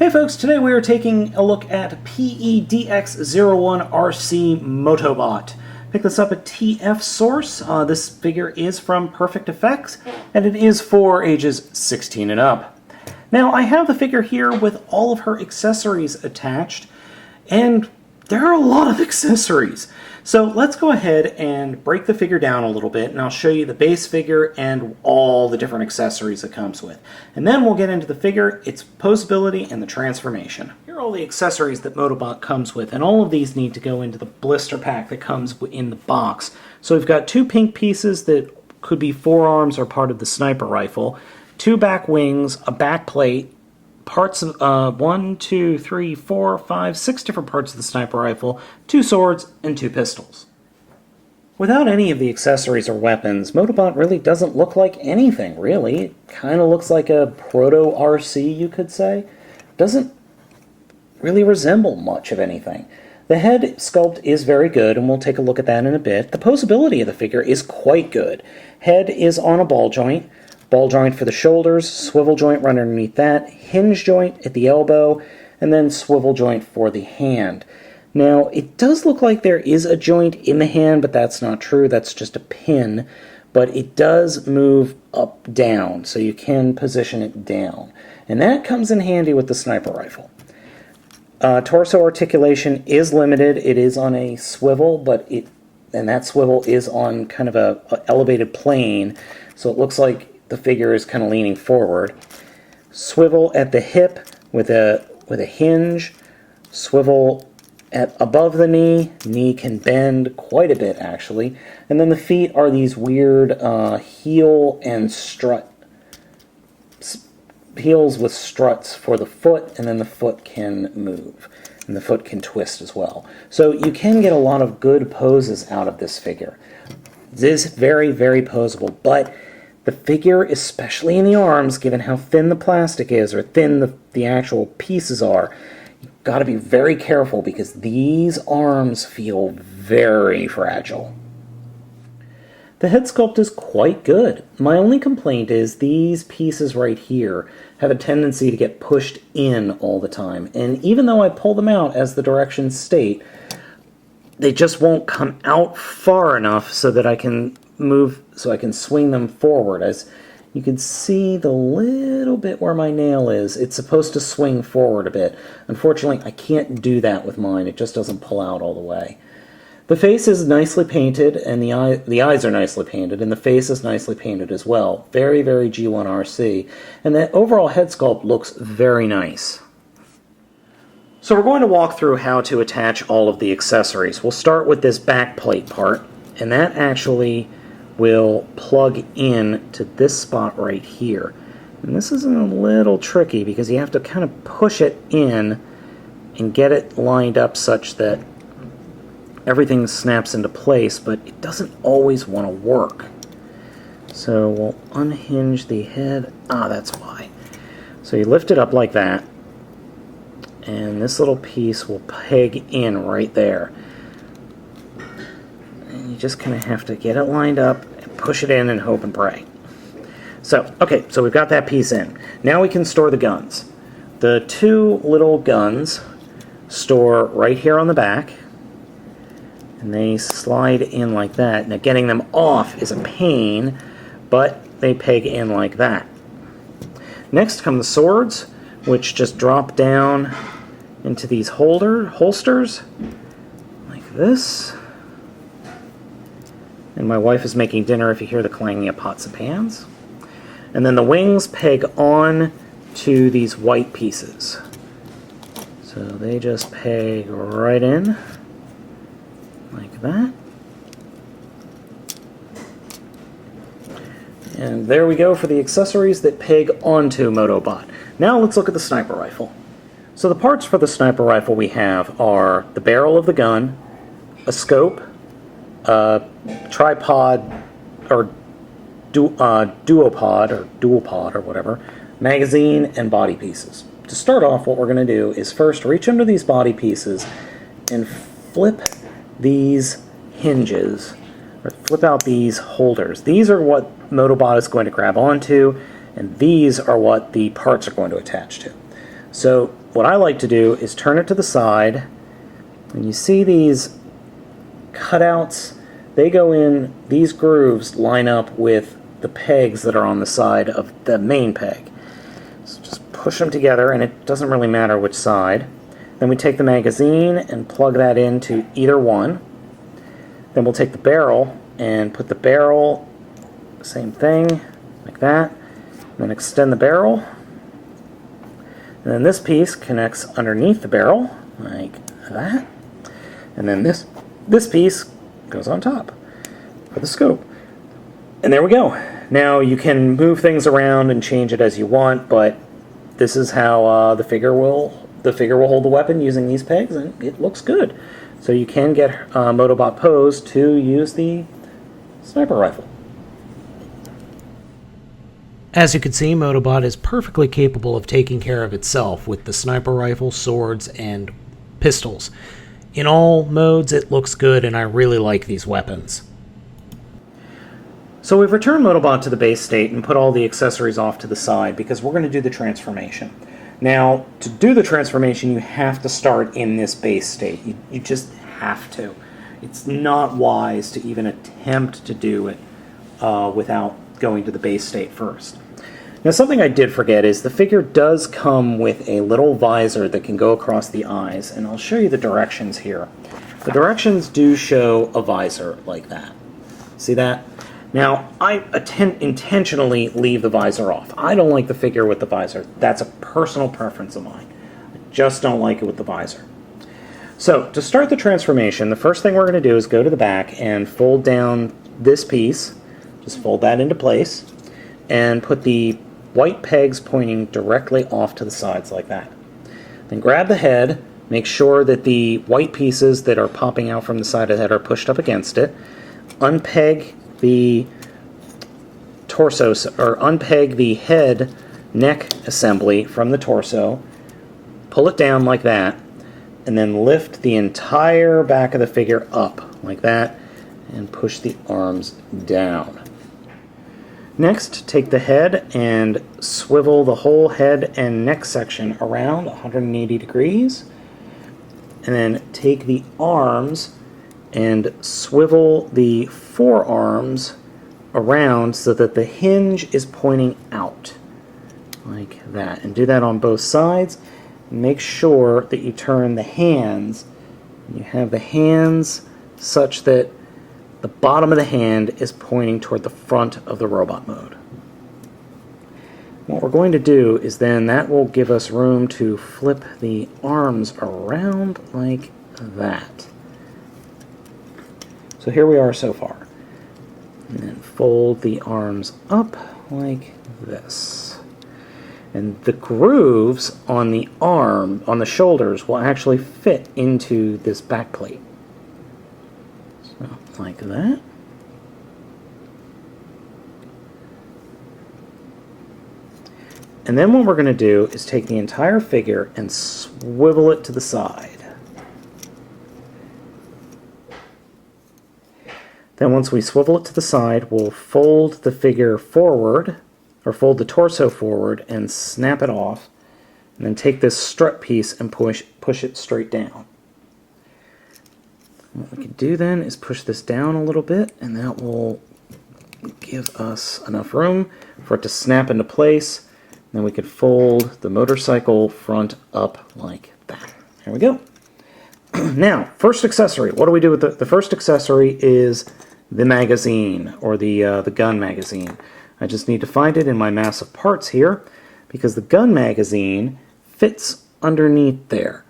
Hey folks, today we are taking a look at PE-DX-01 RC Motobot. Pick this up at TF Source. This figure is from Perfect Effects, and it is for ages 16 and up. Now, I have the figure here with all of her accessories attached, and there are a lot of accessories. So let's go ahead and break the figure down a little bit, and I'll show you the base figure and all the different accessories it comes with. And then we'll get into the figure, its posability, and the transformation. Here are all the accessories that Motobot comes with, and all of these need to go into the blister pack that comes in the box. So we've got two pink pieces that could be forearms or part of the sniper rifle, two back wings, a back plate, parts of 1, 2, 3, 4, 5, 6 different parts of the sniper rifle, 2 swords, and 2 pistols. Without any of the accessories or weapons, Motobot really doesn't look like anything, really. It kind of looks like a proto-RC, you could say. Doesn't really resemble much of anything. The head sculpt is very good, and we'll take a look at that in a bit. The posability of the figure is quite good. Head is on a ball joint for the shoulders, swivel joint right underneath that, hinge joint at the elbow, and then swivel joint for the hand. Now, it does look like there is a joint in the hand, but that's not true. That's just a pin. But it does move up, down, so you can position it down. And that comes in handy with the sniper rifle. Torso articulation is limited. It is on a swivel, and that swivel is on kind of a elevated plane, so it looks like the figure is kind of leaning forward. Swivel at the hip with a hinge. Swivel at above the knee. Knee can bend quite a bit, actually. And then the feet are these weird heel and strut. Heels with struts for the foot, and then the foot can move. And the foot can twist as well. So you can get a lot of good poses out of this figure. It is very, very posable, but the figure, especially in the arms, given how thin the plastic is, or thin the actual pieces are, you've got to be very careful because these arms feel very fragile. The head sculpt is quite good. My only complaint is these pieces right here have a tendency to get pushed in all the time. And even though I pull them out as the directions state, they just won't come out far enough so that I can swing them forward. As you can see the little bit where my nail is, it's supposed to swing forward a bit. Unfortunately, I can't do that with mine. It just doesn't pull out all the way. The face is nicely painted, and the eyes are nicely painted, and the face is nicely painted as well. Very, very G1 RC. And the overall head sculpt looks very nice. So we're going to walk through how to attach all of the accessories. We'll start with this back plate part, and that actually will plug in to this spot right here. And this is a little tricky because you have to kind of push it in and get it lined up such that everything snaps into place, but it doesn't always want to work. So we'll unhinge the head. That's why. So you lift it up like that, and this little piece will peg in right there. And you just kind of have to get it lined up and push it in and hope and pray. So, okay, so we've got that piece in. Now we can store the guns. The two little guns store right here on the back, and they slide in like that. Now getting them off is a pain, but they peg in like that. Next come the swords, which just drop down into these holsters like this. And my wife is making dinner if you hear the clanging of pots and pans. And then the wings peg on to these white pieces. So they just peg right in like that. And there we go for the accessories that peg onto Motobot. Now let's look at the sniper rifle. So the parts for the sniper rifle we have are the barrel of the gun, a scope, a tripod or duopod or dual pod or whatever, magazine, and body pieces. To start off, what we're going to do is first reach under these body pieces and flip these hinges, or flip out these holders. These are what Motobot is going to grab onto, and these are what the parts are going to attach to. So what I like to do is turn it to the side, and you see these cutouts, they go in, these grooves line up with the pegs that are on the side of the main peg. So just push them together, and it doesn't really matter which side. Then we take the magazine and plug that into either one. Then we'll take the barrel and put the barrel, same thing, like that. And then extend the barrel. And then this piece connects underneath the barrel, like that. And then this piece goes on top for the scope. And there we go. Now you can move things around and change it as you want, but this is how the figure will hold the weapon using these pegs, and it looks good. So you can get Motobot Pose to use the sniper rifle. As you can see, Motobot is perfectly capable of taking care of itself with the sniper rifle, swords, and pistols. In all modes, it looks good, and I really like these weapons. So we've returned Motobot to the base state and put all the accessories off to the side because we're going to do the transformation. Now, to do the transformation, you have to start in this base state. You just have to. It's not wise to even attempt to do it without going to the base state first. Now, something I did forget is the figure does come with a little visor that can go across the eyes, and I'll show you the directions here. The directions do show a visor like that. See that? Now, I intentionally leave the visor off. I don't like the figure with the visor. That's a personal preference of mine. I just don't like it with the visor. So, to start the transformation, the first thing we're going to do is go to the back and fold down this piece. Just fold that into place and put the white pegs pointing directly off to the sides like that. Then grab the head, make sure that the white pieces that are popping out from the side of the head are pushed up against it. Unpeg the torso, or unpeg the head neck assembly from the torso, pull it down like that, and then lift the entire back of the figure up like that and push the arms down. Next, take the head and swivel the whole head and neck section around 180 degrees, and then take the arms and swivel the forearms around so that the hinge is pointing out like that, and do that on both sides. Make sure that you turn the hands. You have the hands such that the bottom of the hand is pointing toward the front of the robot mode. What we're going to do is then that will give us room to flip the arms around like that. So here we are so far. And then fold the arms up like this. And the grooves on the arm, on the shoulders, will actually fit into this back plate. So, like that. And then what we're going to do is take the entire figure and swivel it to the side. Then once we swivel it to the side, we'll fold the figure forward, or fold the torso forward and snap it off, and then take this strut piece and push it straight down. What we can do then is push this down a little bit, and that will give us enough room for it to snap into place. And then we could fold the motorcycle front up like that. There we go. Now, first accessory. What do we do with the first accessory is the magazine, or the gun magazine. I just need to find it in my mass of parts here, because the gun magazine fits underneath there.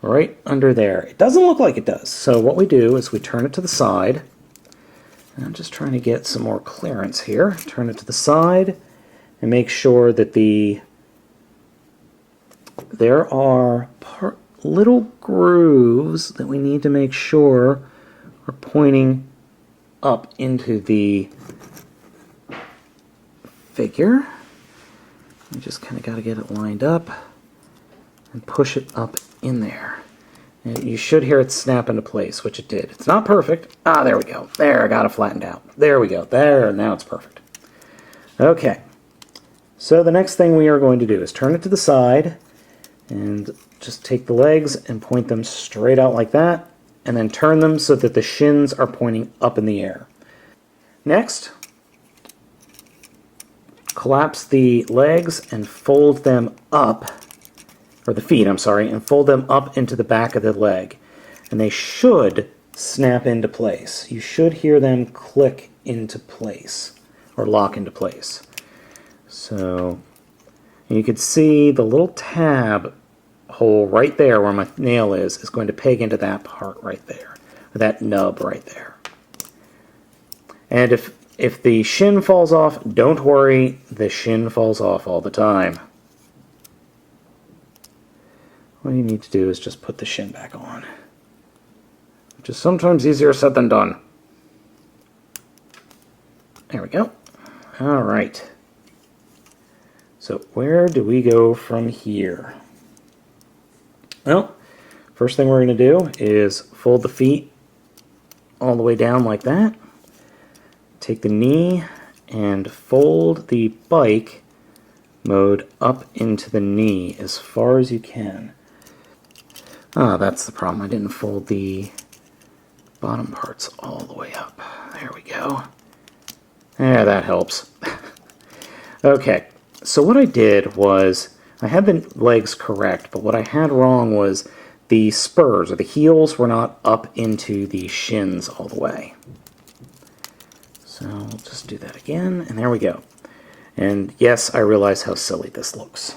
Right under there. It doesn't look like it does. So what we do is we turn it to the side. And I'm just trying to get some more clearance here. Turn it to the side and make sure that there are little grooves that we need to make sure are pointing up into the figure. You just kind of got to get it lined up and push it up in there. And you should hear it snap into place, which it did. It's not perfect. Ah, there we go. There, I got it flattened out. There we go. There, now it's perfect. Okay. So the next thing we are going to do is turn it to the side And just take the legs and point them straight out like that, and then turn them so that the shins are pointing up in the air. Next, collapse the legs and fold them up, or the feet, I'm sorry, and fold them up into the back of the leg. And they should snap into place. You should hear them click into place, or lock into place. So you can see the little tab hole right there where my nail is going to peg into that part right there, or that nub right there. And if the shin falls off, don't worry, the shin falls off all the time. All you need to do is just put the shin back on, which is sometimes easier said than done. There we go. All right. So where do we go from here? Well, first thing we're going to do is fold the feet all the way down like that. Take the knee and fold the bike mode up into the knee as far as you can. Ah, that's the problem. I didn't fold the bottom parts all the way up. There we go. Yeah, that helps. Okay, so what I did was I had the legs correct, but what I had wrong was the spurs, or the heels, were not up into the shins all the way. So we'll just do that again, and there we go. And yes, I realize how silly this looks.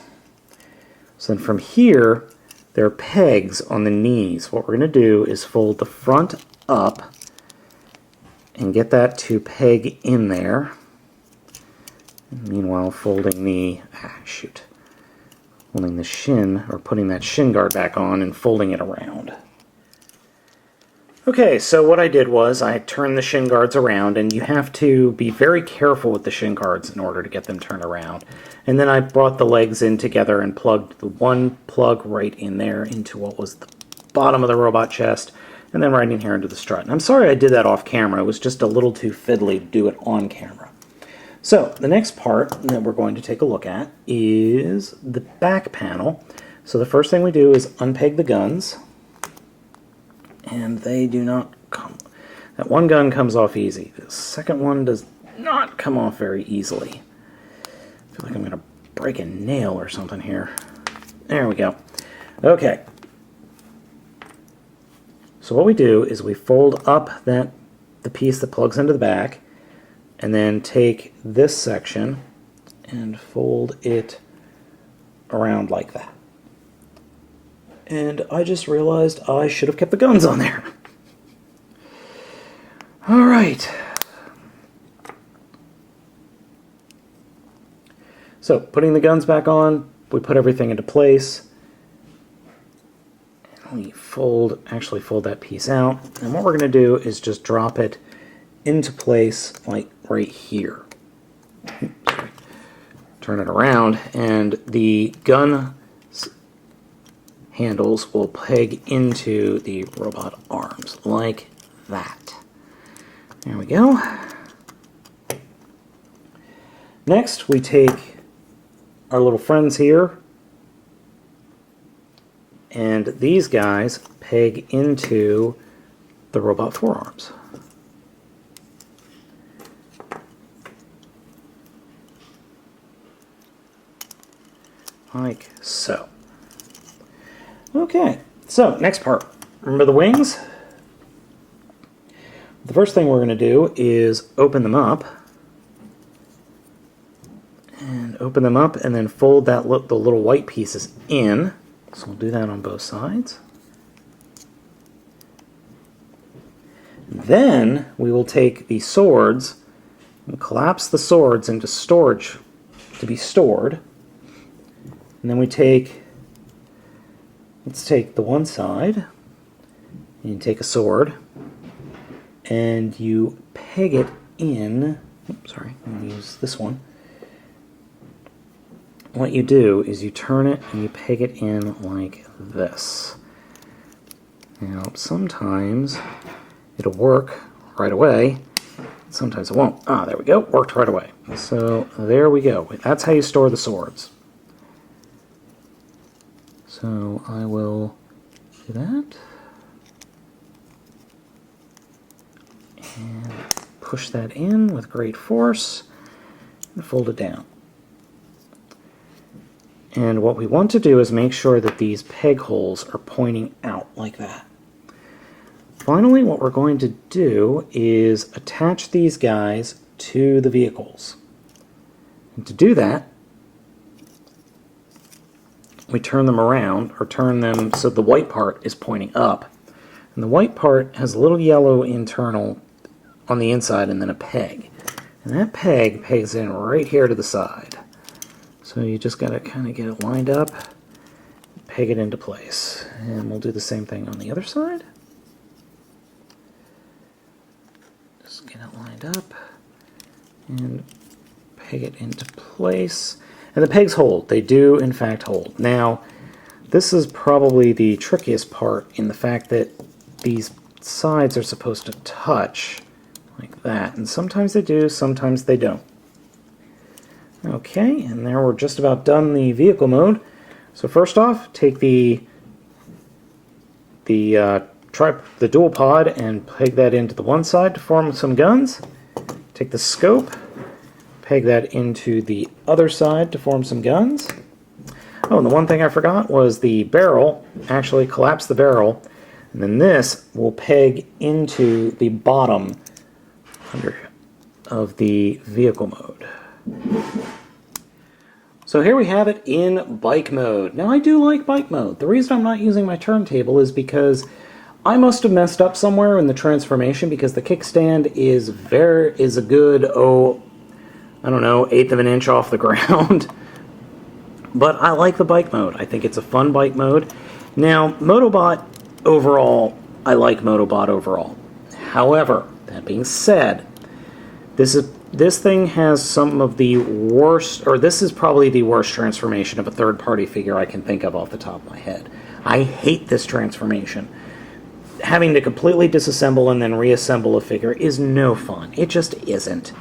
So then from here, there are pegs on the knees. What we're going to do is fold the front up and get that to peg in there. And meanwhile, folding the, holding the shin, or putting that shin guard back on and folding it around. Okay, so what I did was I turned the shin guards around, and you have to be very careful with the shin guards in order to get them turned around. And then I brought the legs in together and plugged the one plug right in there into what was the bottom of the robot chest, and then right in here into the strut. And I'm sorry I did that off camera. It was just a little too fiddly to do it on camera. So the next part that we're going to take a look at is the back panel. So the first thing we do is unpeg the guns, and they do not come. That one gun comes off easy. The second one does not come off very easily. I feel like I'm going to break a nail or something here. There we go. Okay. So what we do is we fold up the piece that plugs into the back, and then take this section and fold it around like that. And I just realized I should have kept the guns on there. All right. So putting the guns back on, we put everything into place. And we actually fold that piece out. And what we're going to do is just drop it into place like right here. Sorry. Turn it around, and the gun handles will peg into the robot arms like that. There we go. Next, we take our little friends here, and these guys peg into the robot forearms. Like so. Okay, so next part. Remember the wings? The first thing we're going to do is open them up. And open them up and then fold the little white pieces in. So we'll do that on both sides. Then we will take the swords and collapse the swords into storage to be stored. And then let's take the one side, and you take a sword, and you peg it in, oops, sorry, I'm going to use this one. What you do is you turn it and you peg it in like this. Now, sometimes it'll work right away, sometimes it won't. Ah, there we go, worked right away. So there we go. That's how you store the swords. So I will do that. And push that in with great force and fold it down. And what we want to do is make sure that these peg holes are pointing out like that. Finally, what we're going to do is attach these guys to the vehicles. And to do that, we turn them around, or turn them so the white part is pointing up. And the white part has a little yellow internal on the inside and then a peg. And that peg pegs in right here to the side. So you just got to kind of get it lined up, peg it into place. And we'll do the same thing on the other side. Just get it lined up and peg it into place. And the pegs hold. They do, in fact, hold. Now, this is probably the trickiest part in the fact that these sides are supposed to touch like that. And sometimes they do, sometimes they don't. Okay, and there we're just about done the vehicle mode. So first off, take the dual pod and peg that into the one side to form some guns. Take the scope, peg that into the other side to form some guns. Oh, and the one thing I forgot was the barrel. Actually collapse the barrel, and then this will peg into the bottom of the vehicle mode. So here we have it in bike mode. Now I do like bike mode. The reason I'm not using my turntable is because I must have messed up somewhere in the transformation, because the kickstand is a good, I don't know, 1/8 of an inch off the ground. But I like the bike mode. I think it's a fun bike mode. Now, Motobot overall, I like Motobot overall. However, that being said, this thing has some of the worst, or this is probably the worst transformation of a third-party figure I can think of off the top of my head. I hate this transformation. Having to completely disassemble and then reassemble a figure is no fun. It just isn't.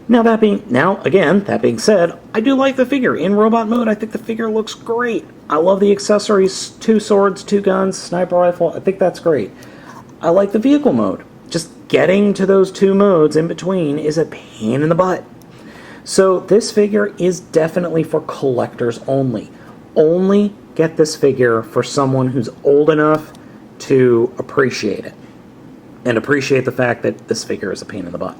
That being said, I do like the figure. In robot mode, I think the figure looks great. I love the accessories, 2 swords, 2 guns, sniper rifle. I think that's great. I like the vehicle mode. Just getting to those 2 modes in between is a pain in the butt. So this figure is definitely for collectors only. Only get this figure for someone who's old enough to appreciate it, and appreciate the fact that this figure is a pain in the butt.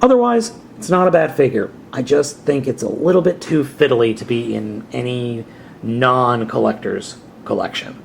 Otherwise, it's not a bad figure. I just think it's a little bit too fiddly to be in any non-collector's collection.